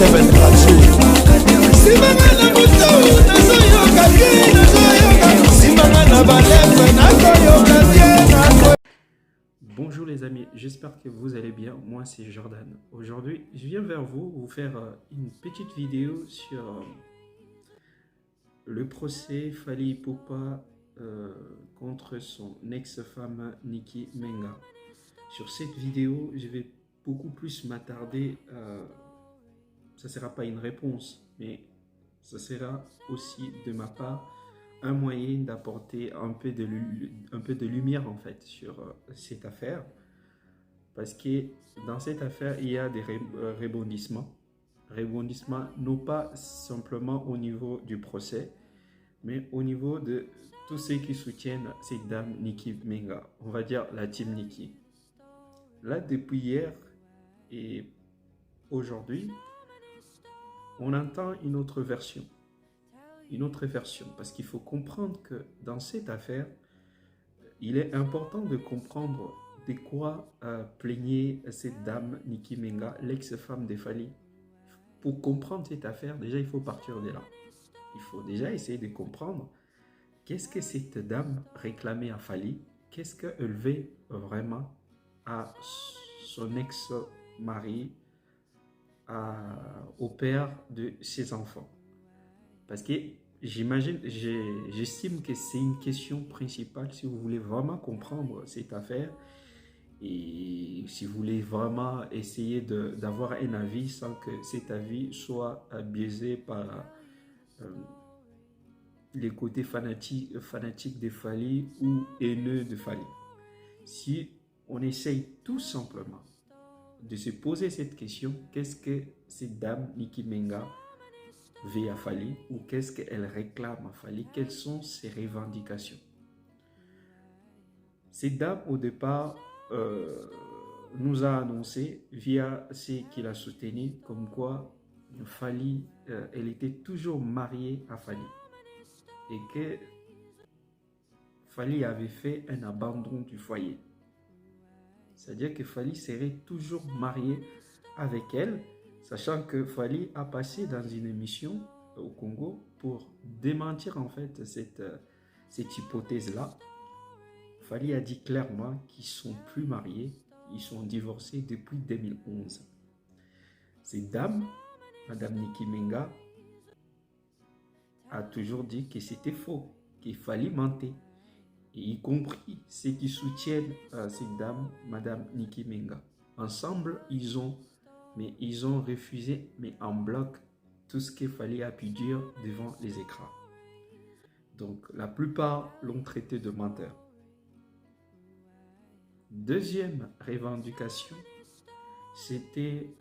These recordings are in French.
7 gratuit. Simanga na moto nazoyoka bien, nazoyoka. Simanga na balève nazoyoka bien. Bonjour les amis, j'espère que vous allez bien. Moi c'est Jordan. Aujourd'hui, je viens vers vous faire une petite vidéo sur le procès Fally Ipupa contre son ex-femme Nicki Menga. Sur cette vidéo, je vais beaucoup plus m'attarder ça ne sera pas une réponse, mais ça sera aussi de ma part un moyen d'apporter un peu de lumière en fait sur cette affaire, parce que dans cette affaire il y a des rebondissements non pas simplement au niveau du procès, mais au niveau de tous ceux qui soutiennent cette dame Nicki Menga, on va dire la team Nicki. Là, depuis hier et aujourd'hui, on entend une autre version, parce qu'il faut comprendre que dans cette affaire, il est important de comprendre de quoi plaignait cette dame Nicki Menga, l'ex-femme de Fally. Pour comprendre cette affaire, déjà il faut partir de là. Il faut déjà essayer de comprendre qu'est-ce que cette dame réclamait à Fally, qu'est-ce qu'elle veut vraiment à son ex-mari, au père de ses enfants. Parce que j'estime que c'est une question principale si vous voulez vraiment comprendre cette affaire et si vous voulez vraiment essayer d'avoir un avis sans que cet avis soit biaisé par les côtés fanatiques de Fally ou haineux de Fally. Si on essaye tout simplement de se poser cette question, qu'est-ce que cette dame Nicki Menga veut à Fally, ou qu'est-ce qu'elle réclame à Fally, quelles sont ses revendications. Cette dame au départ nous a annoncé via ce qu'il a soutenu comme quoi Fally, elle était toujours mariée à Fally et que Fally avait fait un abandon du foyer. C'est-à-dire que Fally serait toujours marié avec elle, sachant que Fally a passé dans une émission au Congo pour démentir en fait cette hypothèse-là. Fally a dit clairement qu'ils ne sont plus mariés, ils sont divorcés depuis 2011. Cette dame, Madame Nicki Menga, a toujours dit que c'était faux, qu'il fallait mentir. Et y compris ceux qui soutiennent cette dame, Madame Nicki Menga. Ensemble, ils ont refusé, mais en bloc, tout ce qu'il fallait a pu dire devant les écrans. Donc, la plupart l'ont traité de menteur. Deuxième revendication, c'était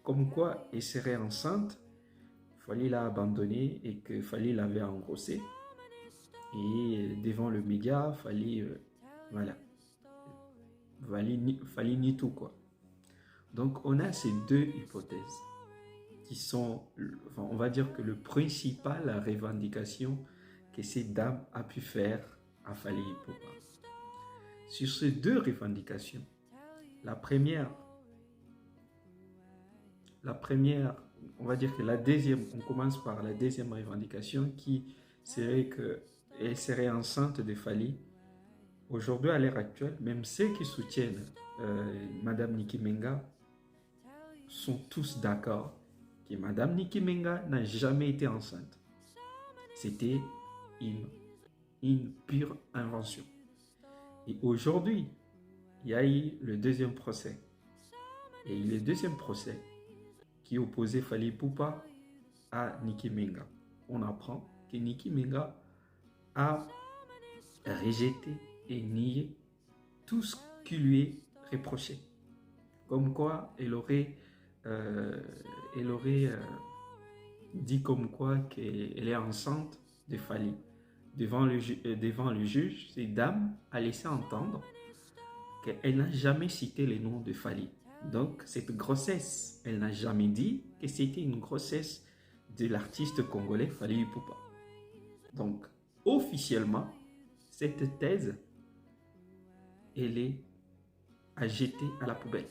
comme quoi elle serait enceinte, Fally l'a abandonnée et que Fally l'avait engrossée. Et devant le média, Fally nie tout quoi. Donc on a ces deux hypothèses qui sont, on va dire que le principal revendication que cette dame a pu faire à Fally Ipupa. Sur ces deux revendications, la première, on va dire que la deuxième, on commence par la deuxième revendication qui serait que elle serait enceinte de Fally. Aujourd'hui, à l'heure actuelle, même ceux qui soutiennent Madame Nicki Menga sont tous d'accord que Madame Nicki Menga n'a jamais été enceinte. C'était une pure invention. Et aujourd'hui, il y a eu le deuxième procès. Et le deuxième procès qui opposait Fally Ipupa à Nicki Menga. On apprend que Nicki Menga a rejeté et nié tout ce qui lui est reproché. Comme quoi, elle aurait dit comme quoi qu'elle est enceinte de Fally. Devant le juge, cette dame a laissé entendre qu'elle n'a jamais cité les noms de Fally. Donc, cette grossesse, elle n'a jamais dit que c'était une grossesse de l'artiste congolais Fally Ipupa. Donc, officiellement, cette thèse, elle est à jeter à la poubelle.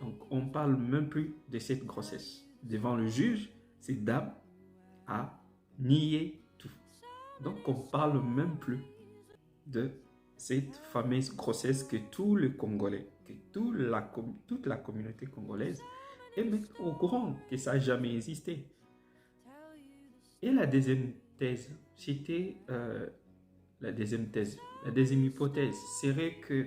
Donc, on ne parle même plus de cette grossesse. Devant le juge, cette dame a nié tout. Donc, on ne parle même plus de cette fameuse grossesse que tout le Congolais, que toute la communauté congolaise est maintenant au courant que ça n'a jamais existé. Et la deuxième thèse, c'était la deuxième hypothèse serait que,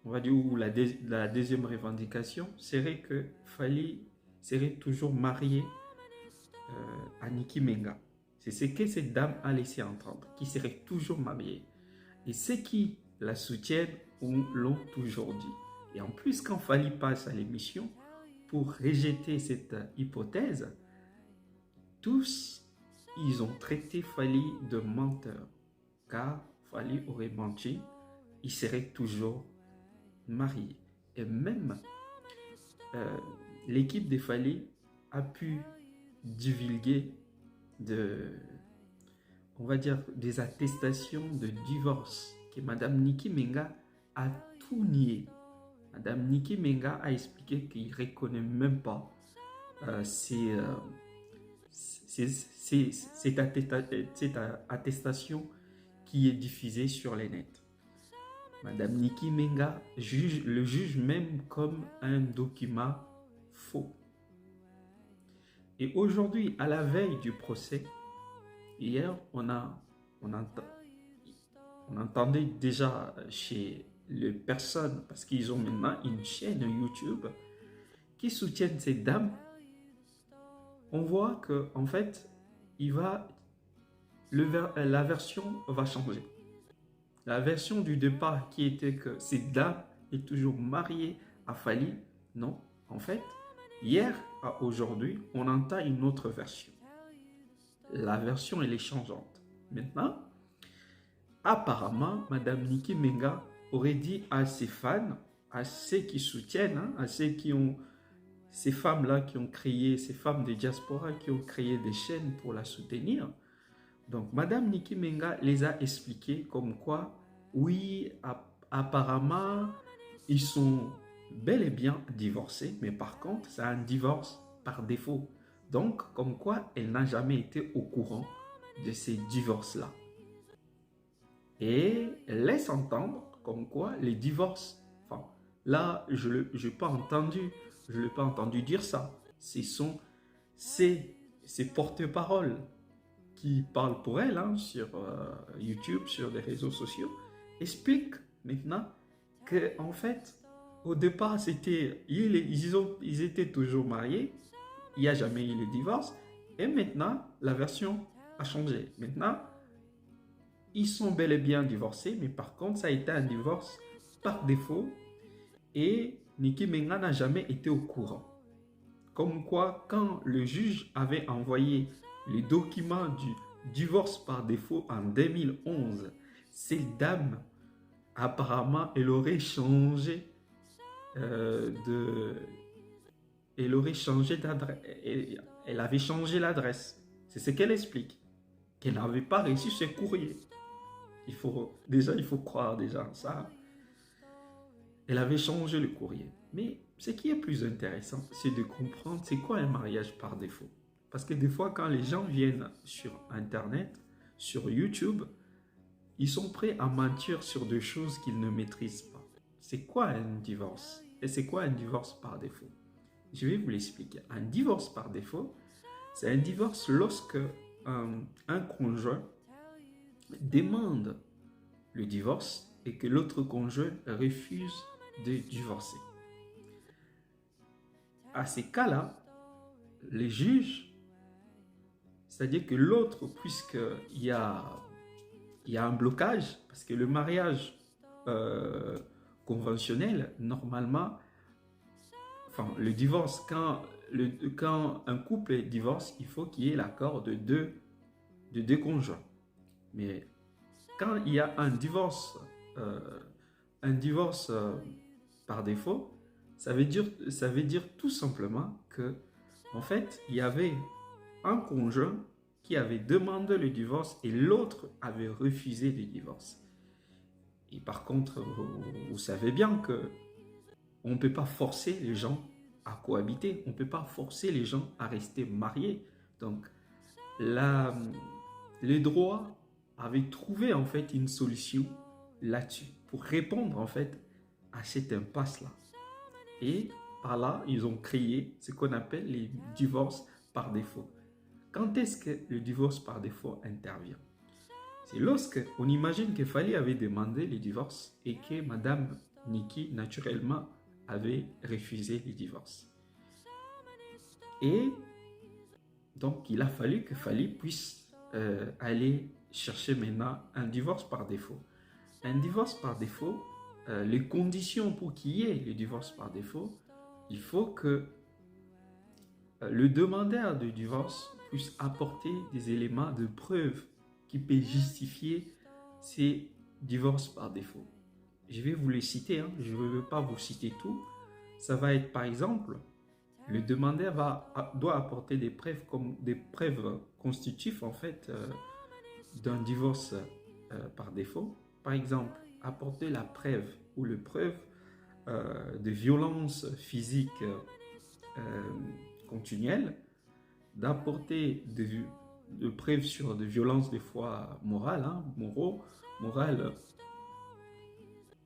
on va dire, ou la deuxième revendication serait que Fally serait toujours marié à Niki Menga. C'est ce que cette dame a laissé entendre, qui serait toujours mariée. Et ceux qui la soutiennent l'ont toujours dit. Et en plus, quand Fally passe à l'émission pour rejeter cette hypothèse, tous, ils ont traité Fally de menteur. Car Fally aurait menti, il serait toujours marié. Et même l'équipe de Fally a pu divulguer on va dire, des attestations de divorce que Madame Niki Menga a tout nié. Madame Niki Menga a expliqué qu'il ne reconnaît même pas cette attestation qui est diffusée sur les nets. Madame Niki Menga le juge même comme un document faux. Et aujourd'hui, à la veille du procès, hier, on entendait déjà chez les personnes, parce qu'ils ont maintenant une chaîne YouTube qui soutiennent cette dame, on voit que en fait, la version va changer. La version du départ qui était que cette dame est toujours mariée à Fally, non, en fait, hier à aujourd'hui, on entend une autre version. La version, elle est changeante. Maintenant, apparemment, Madame Niki Menga aurait dit à ses fans, à ceux qui soutiennent, à ceux qui ont, ces femmes-là qui ont créé, ces femmes de diaspora qui ont créé des chaînes pour la soutenir. Donc, Madame Niki Menga les a expliqué comme quoi, oui, apparemment, ils sont bel et bien divorcés, mais par contre, c'est un divorce par défaut. Donc, comme quoi, elle n'a jamais été au courant de ces divorces-là. Et elle laisse entendre comme quoi les divorces, enfin, là, je ne l'ai pas entendu dire ça. Ce sont ces porte-paroles qui parlent pour elle sur YouTube, sur les réseaux sociaux, expliquent maintenant que en fait, au départ, ils étaient toujours mariés. Il n'y a jamais eu le divorce. Et maintenant, la version a changé. Maintenant, ils sont bel et bien divorcés. Mais par contre, ça a été un divorce par défaut. Et Niki Menga n'a jamais été au courant. Comme quoi, quand le juge avait envoyé les documents du divorce par défaut en 2011, cette dame, apparemment, elle aurait changé elle aurait changé d'adresse. Elle avait changé l'adresse. C'est ce qu'elle explique. Qu'elle n'avait pas reçu ce courrier. Il faut croire déjà ça. Elle avait changé le courrier. Mais ce qui est plus intéressant, c'est de comprendre c'est quoi un mariage par défaut. Parce que des fois, quand les gens viennent sur Internet, sur YouTube, ils sont prêts à mentir sur des choses qu'ils ne maîtrisent pas. C'est quoi un divorce? Et c'est quoi un divorce par défaut? Je vais vous l'expliquer. Un divorce par défaut, c'est un divorce lorsque un conjoint demande le divorce et que l'autre conjoint refuse de divorcer. À ces cas-là, les juges, c'est-à-dire que l'autre, puisqu'il y a un blocage, parce que le mariage conventionnel, normalement, enfin, le divorce, quand un couple divorce, il faut qu'il y ait l'accord de deux conjoints. Mais quand il y a un divorce par défaut, ça veut dire tout simplement que, en fait, il y avait un conjoint qui avait demandé le divorce et l'autre avait refusé le divorce. Et par contre, vous savez bien que On ne peut pas forcer les gens à cohabiter. On ne peut pas forcer les gens à rester mariés. Donc, le droit avait trouvé en fait une solution là-dessus pour répondre en fait à cette impasse-là. Et par là, ils ont créé ce qu'on appelle les divorces par défaut. Quand est-ce que le divorce par défaut intervient? C'est lorsque on imagine que Fally avait demandé le divorce et que Madame Niki, naturellement, avait refusé le divorce. Et donc, il a fallu que Fally puisse aller chercher maintenant un divorce par défaut. Un divorce par défaut, les conditions pour qu'il y ait le divorce par défaut, il faut que le demandeur de divorce puisse apporter des éléments de preuve qui peuvent justifier ces divorces par défaut. Je vais vous les citer, hein. Je ne veux pas vous citer tout. Ça va être par exemple, le demandeur doit apporter des preuves comme des preuves constitutives en fait d'un divorce par défaut. Par exemple, apporter la preuve ou le preuve de violence physique continuelle, d'apporter de preuves sur de violences des fois morales, hein, morales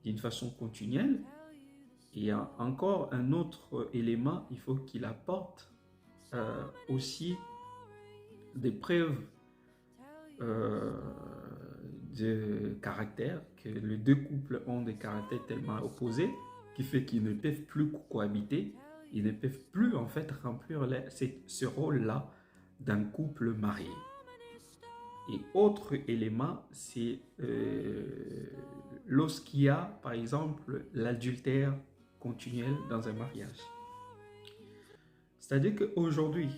d'une façon continuelle. Et encore un autre élément, il faut qu'il apporte aussi des preuves de caractère, que les deux couples ont des caractères tellement opposés, qui fait qu'ils ne peuvent plus cohabiter, ils ne peuvent plus en fait remplir ce rôle-là d'un couple marié. Et autre élément, c'est lorsqu'il y a par exemple l'adultère continuel dans un mariage. C'est-à-dire qu'aujourd'hui,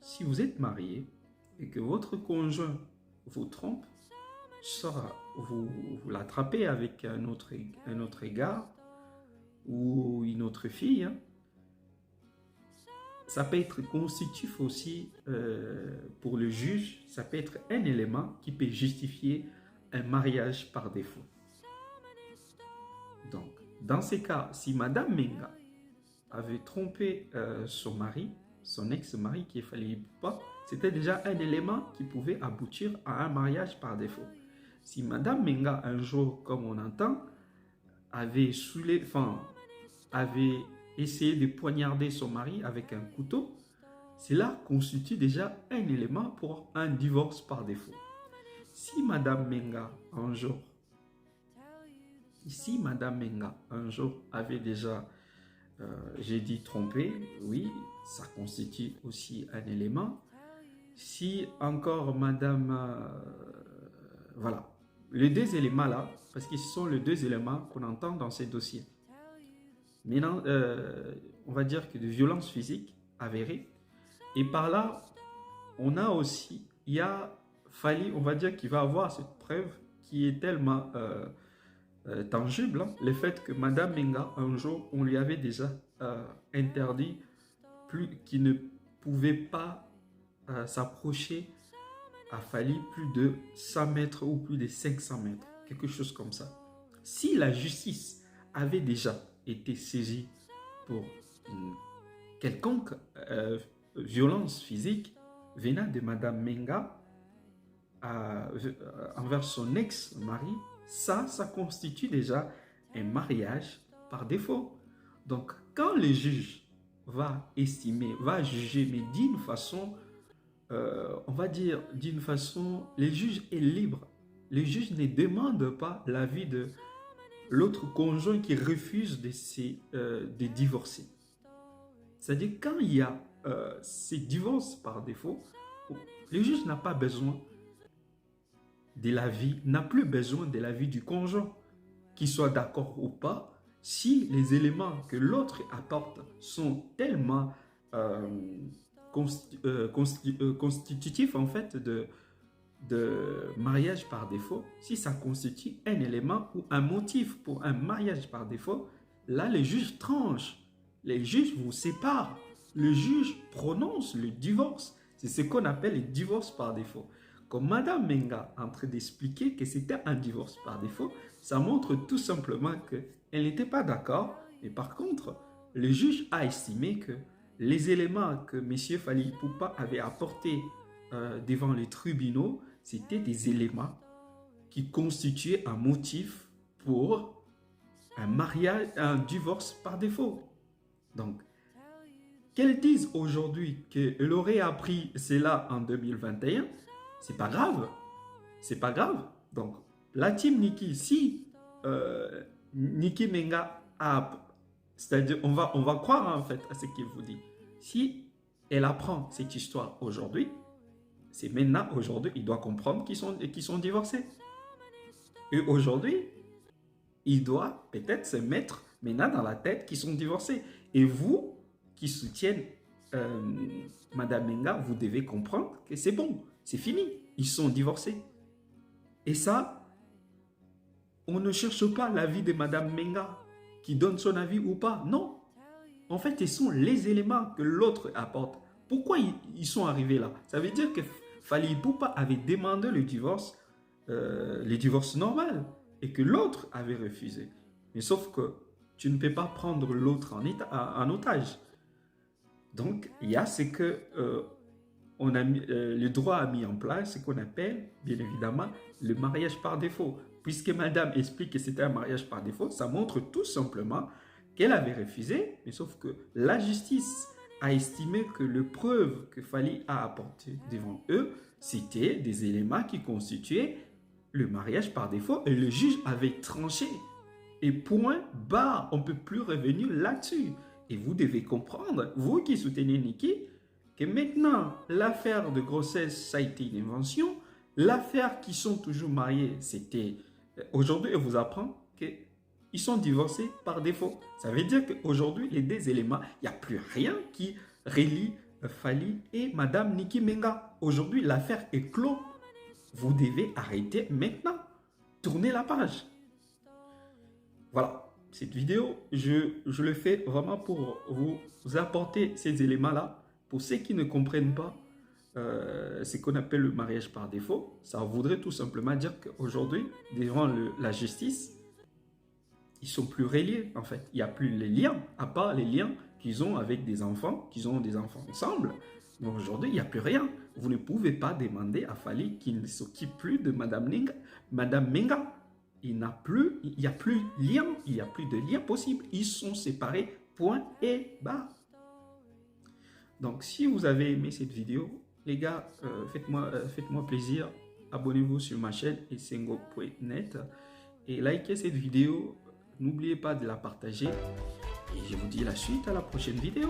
si vous êtes marié et que votre conjoint vous trompe, vous l'attrapez avec un autre égard ou une autre fille, hein, ça peut être constitutif aussi pour le juge, ça peut être un élément qui peut justifier un mariage par défaut. Donc, dans ces cas, si Madame Menga avait trompé son mari, son ex-mari qui est Fally Ipupa, c'était déjà un élément qui pouvait aboutir à un mariage par défaut. Si Madame Menga, un jour, comme on entend, avait essayé de poignarder son mari avec un couteau, cela constitue déjà un élément pour un divorce par défaut. Si Madame Menga, un jour, avait déjà, j'ai dit trompé, oui, ça constitue aussi un élément. Si encore Madame... voilà, les deux éléments-là, parce que ce sont les deux éléments qu'on entend dans ces dossiers. Maintenant, on va dire que de violence physique avérée. Et par là, on a aussi, il y a Fally, on va dire qu'il va avoir cette preuve qui est tellement tangible, hein, le fait que Madame Menga, un jour, on lui avait déjà interdit qu'il ne pouvait pas s'approcher à Fally plus de 100 mètres ou plus de 500 mètres, quelque chose comme ça. Si la justice avait déjà été saisie pour une quelconque violence physique venant de Madame Menga envers son ex-mari, ça constitue déjà un mariage par défaut. Donc, quand le juge va juger, mais d'une façon, on va dire d'une façon, le juge est libre. Le juge ne demande pas l'avis de l'autre conjoint qui refuse de divorcer. C'est-à-dire quand il y a ces divorces par défaut, le juge n'a pas besoin de l'avis, n'a plus besoin de l'avis du conjoint, qu'il soit d'accord ou pas. Si les éléments que l'autre apporte sont tellement constitutifs en fait de mariage par défaut, si ça constitue un élément ou un motif pour un mariage par défaut, là les juges tranchent, les juges vous séparent, le juge prononce le divorce. C'est ce qu'on appelle le divorce par défaut. Comme Madame Menga est en train d'expliquer que c'était un divorce par défaut, ça montre tout simplement qu'elle n'était pas d'accord Mais par contre, le juge a estimé que les éléments que M. Fally Ipupa avait apportés devant les tribunaux, c'était des éléments qui constituaient un motif pour un mariage, un divorce par défaut. Donc, qu'elle dise aujourd'hui qu'elle aurait appris cela en 2021, c'est pas grave. C'est pas grave. Donc, la team Nicki, si Nicki Menga a... C'est-à-dire, on va croire en fait à ce qu'il vous dit. Si elle apprend cette histoire aujourd'hui, c'est maintenant, aujourd'hui, il doit comprendre qu'ils sont divorcés. Et aujourd'hui, il doit peut-être se mettre maintenant dans la tête qu'ils sont divorcés. Et vous, qui soutiennent Madame Menga, vous devez comprendre que c'est bon, c'est fini, ils sont divorcés. Et ça, on ne cherche pas l'avis de Madame Menga, qui donne son avis ou pas, non. En fait, ce sont les éléments que l'autre apporte. Pourquoi ils sont arrivés là? Ça veut dire que Fally Ipupa avait demandé le divorce normal, et que l'autre avait refusé. Mais sauf que tu ne peux pas prendre l'autre en otage. Donc, il y a ce que le droit a mis en place, ce qu'on appelle, bien évidemment, le mariage par défaut. Puisque madame explique que c'était un mariage par défaut, ça montre tout simplement qu'elle avait refusé, mais sauf que la justice a estimé que les preuves que Fally a apportées devant eux, c'était des éléments qui constituaient le mariage par défaut, et le juge avait tranché. Et point barre, on ne peut plus revenir là-dessus. Et vous devez comprendre, vous qui soutenez Nicki, que maintenant, l'affaire de grossesse, ça a été une invention. L'affaire qui sont toujours mariés, c'était... Aujourd'hui, elle vous apprend qu'ils sont divorcés par défaut. Ça veut dire qu'aujourd'hui, les deux éléments, il n'y a plus rien qui relie Fally et Madame Nicki Menga. Aujourd'hui, l'affaire est close. Vous devez arrêter maintenant. Tournez la page. Voilà. Cette vidéo, je le fais vraiment pour vous apporter ces éléments-là. Pour ceux qui ne comprennent pas ce qu'on appelle le mariage par défaut, ça voudrait tout simplement dire qu'aujourd'hui, devant la justice, ils ne sont plus reliés en fait. Il n'y a plus les liens, à part les liens qu'ils ont avec des enfants, qu'ils ont des enfants ensemble. Mais aujourd'hui, il n'y a plus rien. Vous ne pouvez pas demander à Fally qu'il ne s'occupe plus de Madame Menga. Il n'y a plus lien, il n'y a plus de lien possible. Ils sont séparés, point et barre. Donc, si vous avez aimé cette vidéo, les gars, faites-moi plaisir. Abonnez-vous sur ma chaîne esengo.net et likez cette vidéo. N'oubliez pas de la partager. Et je vous dis la suite à la prochaine vidéo.